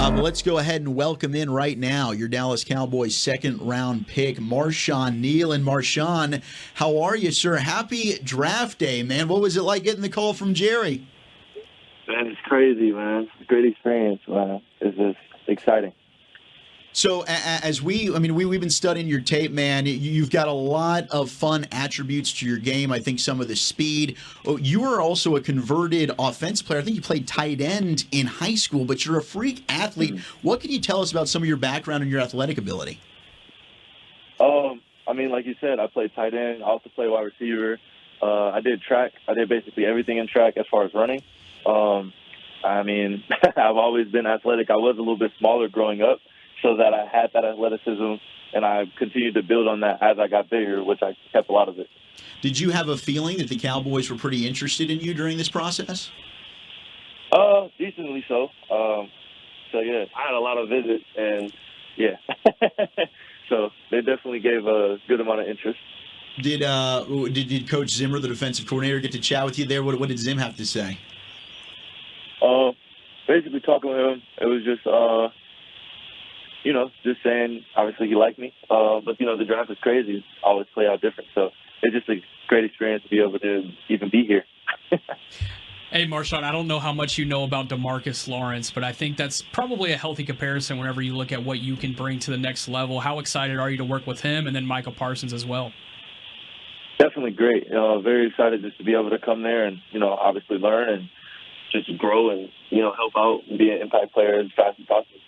But let's go ahead and welcome in right now your Dallas Cowboys second-round pick, Marshawn Kneeland. Marshawn, how are you, sir? Happy draft day, man. What was it like getting the call from Jerry? Man, it's crazy, man. It's a great experience, man. It's just exciting. So as we've been studying your tape, man. You've got a lot of fun attributes to your game. I think some of the speed. Oh, you were also a converted offense player. I think you played tight end in high school, but you're a freak athlete. Mm-hmm. What can you tell us about some of your background and your athletic ability? Like you said, I played tight end. I also played wide receiver. I did track. I did basically everything in track as far as running. I've always been athletic. I was a little bit smaller growing up, so that I had that athleticism, and I continued to build on that as I got bigger, which I kept a lot of it. Did you have a feeling that the Cowboys were pretty interested in you during this process? Decently so. Yeah, I had a lot of visits, and yeah. So they definitely gave a good amount of interest. Did Coach Zimmer, the defensive coordinator, get to chat with you there? What did Zim have to say? Basically talking with him, it was just, just saying, obviously he liked me. But the draft is crazy. It's always play out different. So it's just a great experience to be able to even be here. Hey, Marshawn, I don't know how much you know about DeMarcus Lawrence, but I think that's probably a healthy comparison whenever you look at what you can bring to the next level. How excited are you to work with him and then Micah Parsons as well? Definitely great. Very excited just to be able to come there and, obviously learn and just grow and, help out and be an impact player as fast as possible.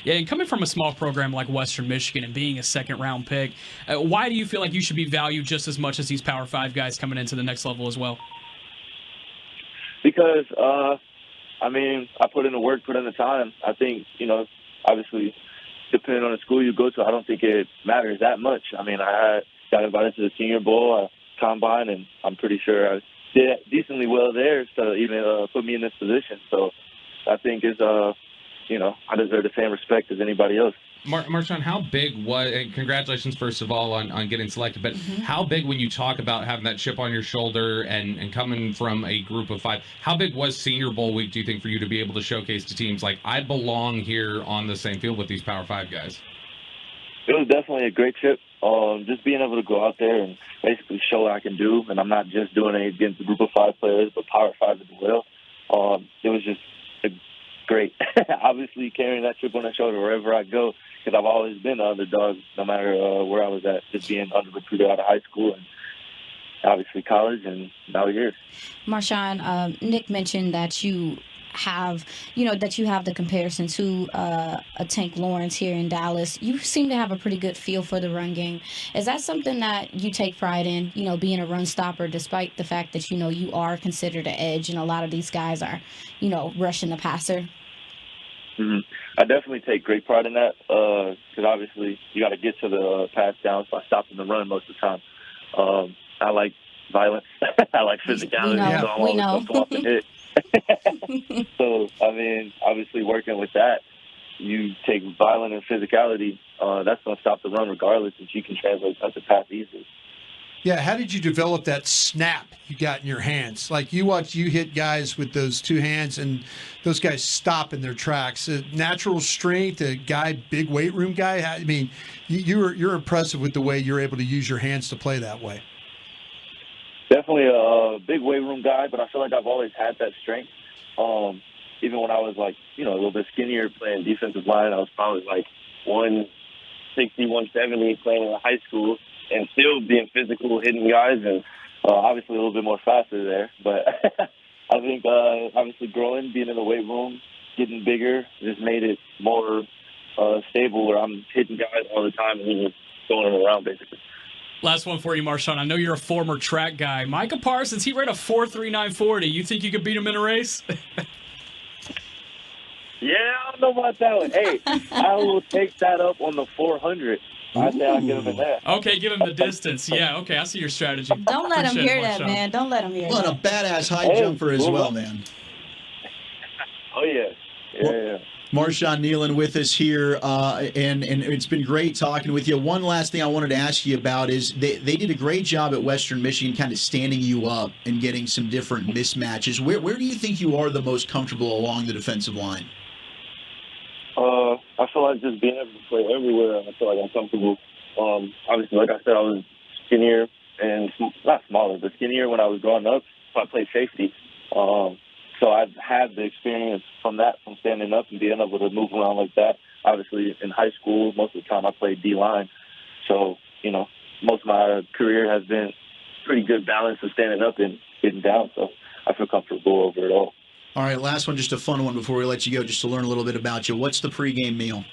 Yeah, and coming from a small program like Western Michigan and being a second-round pick, why do you feel like you should be valued just as much as these Power 5 guys coming into the next level as well? Because, I put in the work, put in the time. I think, obviously, depending on the school you go to, I don't think it matters that much. I got invited to the Senior Bowl, Combine, and I'm pretty sure I did decently well there to even put me in this position. So I think it's, I deserve the same respect as anybody else. Marshawn, how big was, and congratulations first of all on getting selected, but how big, when you talk about having that chip on your shoulder and coming from a group of 5, how big was Senior Bowl week, do you think, for you to be able to showcase to teams like, I belong here on the same field with these Power 5 guys? It was definitely a great trip. Just being able to go out there and basically show what I can do, and I'm not just doing it against a group of 5 players, but Power 5 as well. It was just great. Obviously, carrying that chip on the shoulder wherever I go, because I've always been the underdog, no matter where I was at, just being under-recruited out of high school and obviously college, and now here. Marshawn, Nick mentioned that you have the comparison to a Tank Lawrence here in Dallas. You seem to have a pretty good feel for the run game. Is that something that you take pride in, being a run stopper, despite the fact that, you are considered an edge and a lot of these guys are, rushing the passer? Mm-hmm. I definitely take great pride in that because obviously you got to get to the pass down by stopping the run most of the time. I like violence. I like physicality. So I'm always going to come off and hit. So, obviously working with that, you take violence and physicality, that's going to stop the run regardless, if you can translate that to pass easily. Yeah, how did you develop that snap you got in your hands? Like you hit guys with those 2 hands, and those guys stop in their tracks. Natural strength, a guy, big weight room guy. You're impressive with the way you're able to use your hands to play that way. Definitely a big weight room guy, but I feel like I've always had that strength. Even when I was a little bit skinnier playing defensive line, I was probably 160, 170 playing in high school and still being physical, hitting guys, and obviously a little bit more faster there. But I think obviously growing, being in the weight room, getting bigger, just made it more stable where I'm hitting guys all the time and just throwing them around basically. Last one for you, Marshawn. I know you're a former track guy. Micah Parsons, he ran a 4.39 40. You think you could beat him in a race? Yeah, I don't know about that one. Hey, I will take that up on the 400. I say I'll give him in there. Okay, give him the distance. Yeah, okay, I see your strategy. Don't let him hear that, man. Don't let him hear that. What a badass high jumper as well, man. Oh, yeah. Yeah. Marshawn Kneeland with us here, and it's been great talking with you. One last thing I wanted to ask you about is they did a great job at Western Michigan kind of standing you up and getting some different mismatches. Where do you think you are the most comfortable along the defensive line? I feel like just being able to play everywhere, I feel like I'm comfortable. Obviously, like I said, I was skinnier and not smaller, but skinnier when I was growing up, so I played safety. So I've had the experience from standing up and being able to move around like that. Obviously, in high school, most of the time I played D-line. So, most of my career has been pretty good balance of standing up and getting down. So I feel comfortable over it all. All right, last one, just a fun one before we let you go, just to learn a little bit about you. What's the pregame meal?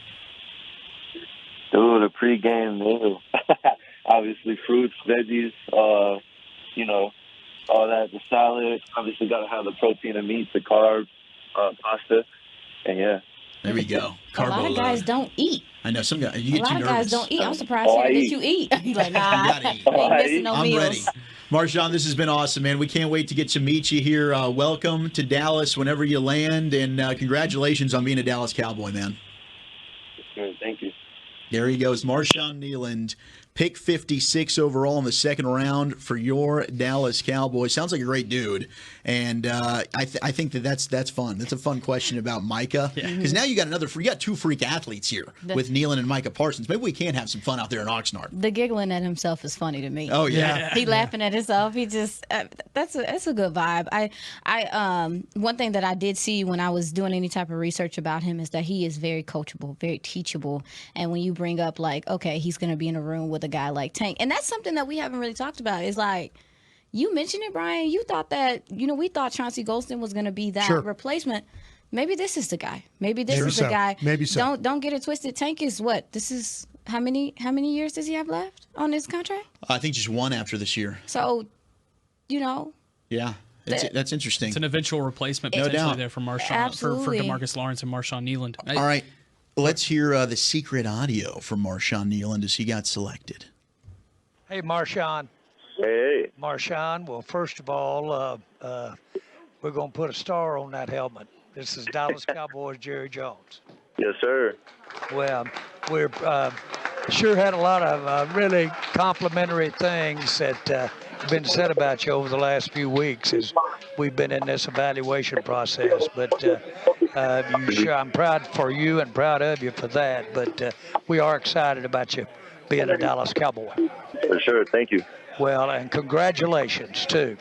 Dude, the pregame meal. Obviously, fruits, veggies, all that, the salad. Obviously, got to have the protein and meat, the carbs, pasta, and yeah. There we go. A lot of guys don't eat. I know some guys. You A get lot too of nervous. guys don't eat. I'm surprised to hear that you eat. You're like, nah, ain't missing no I'm meals. ready. Marshawn, this has been awesome, man. We can't wait to get to meet you here. Welcome to Dallas whenever you land, and congratulations on being a Dallas Cowboy, man. Good, thank you. There he goes, Marshawn Kneeland, pick 56 overall in the second round for your Dallas Cowboys. Sounds like a great dude, and I think that's fun. That's a fun question about Micah, because now you got two freak athletes here with Kneeland and Micah Parsons. Maybe we can have some fun out there in Oxnard. The giggling at himself is funny to me. Oh yeah, he laughing at himself. He just that's a good vibe. I one thing that I did see when I was doing any type of research about him is that he is very coachable, very teachable, and when you bring up like, okay, he's going to be in a room with a guy like Tank, and that's something that we haven't really talked about. Is like, you mentioned it, Brian. You thought that, we thought Chauncey Golston was going to be that replacement. Maybe this is the guy. Maybe this is the guy. Maybe so. Don't get it twisted. Tank is what? This is how many years does he have left on his contract? I think just one after this year. So, Yeah. That's interesting. It's an eventual replacement No potentially doubt. there for Marshawn, Absolutely. for DeMarcus Lawrence and Marshawn Kneeland. All right, let's hear the secret audio from Marshawn Kneeland as he got selected. Hey, Marshawn. Hey. Marshawn, well, first of all, we're going to put a star on that helmet. This is Dallas Cowboys Jerry Jones. Yes, sir. Well, we're sure had a lot of really complimentary things that have been said about you over the last few weeks as we've been in this evaluation process. But I'm proud for you and proud of you for that. But we are excited about you being a Dallas Cowboy. For sure. Thank you. Well, and congratulations, too.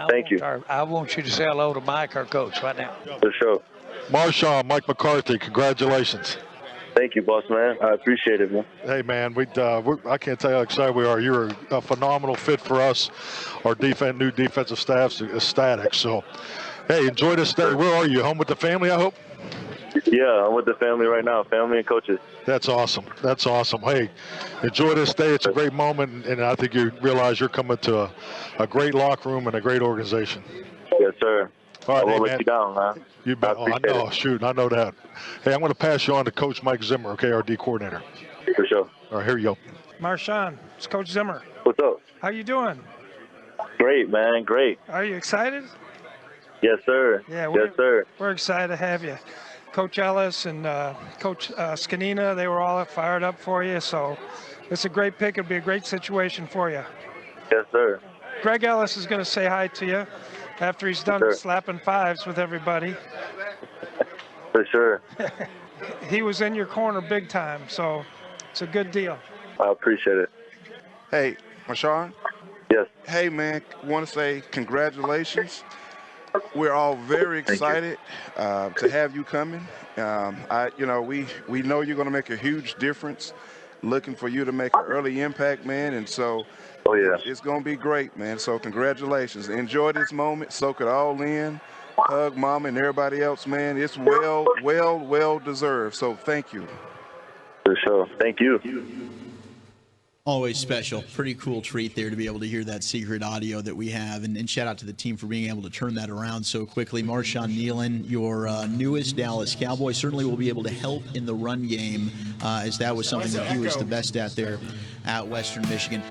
Thank you. I want you to say hello to Mike, our coach, right now. For sure. Marshawn, Mike McCarthy, congratulations. Thank you, boss man. I appreciate it, man. Hey, man, I can't tell you how excited we are. You're a phenomenal fit for us. Our new defensive staff's ecstatic. So, hey, enjoy this day. Where are you? Home with the family, I hope? Yeah, I'm with the family right now, family and coaches. That's awesome. That's awesome. Hey, enjoy this day. It's a great moment, and I think you realize you're coming to a great locker room and a great organization. Yes, sir. All right, I won't man. let you down, man. You bet. I know. It. Shoot, I know that. Hey, I'm going to pass you on to Coach Mike Zimmer, okay, our D coordinator. For sure. All right, here you go. Marshawn, it's Coach Zimmer. What's up? How you doing? Great, man. Great. Are you excited? Yes, sir. Yeah, yes, sir. We're excited to have you. Coach Ellis and Coach Scanina, they were all fired up for you. So it's a great pick. It'll be a great situation for you. Yes, sir. Greg Ellis is going to say hi to you after he's done slapping fives with everybody. For sure. He was in your corner big time, so it's a good deal. I appreciate it. Hey, Marshawn? Yes. Hey, man, want to say congratulations. We're all very excited to have you coming. We know you're going to make a huge difference. Looking for you to make an early impact, man, and so it's going to be great, man. So congratulations. Enjoy this moment. Soak it all in. Hug Mama and everybody else, man. It's well deserved. So thank you. For sure. Thank you. Always special. Pretty cool treat there to be able to hear that secret audio that we have. And shout out to the team for being able to turn that around so quickly. Marshawn Kneeland, your newest Dallas Cowboy, certainly will be able to help in the run game as that was something that he was the best at there at Western Michigan.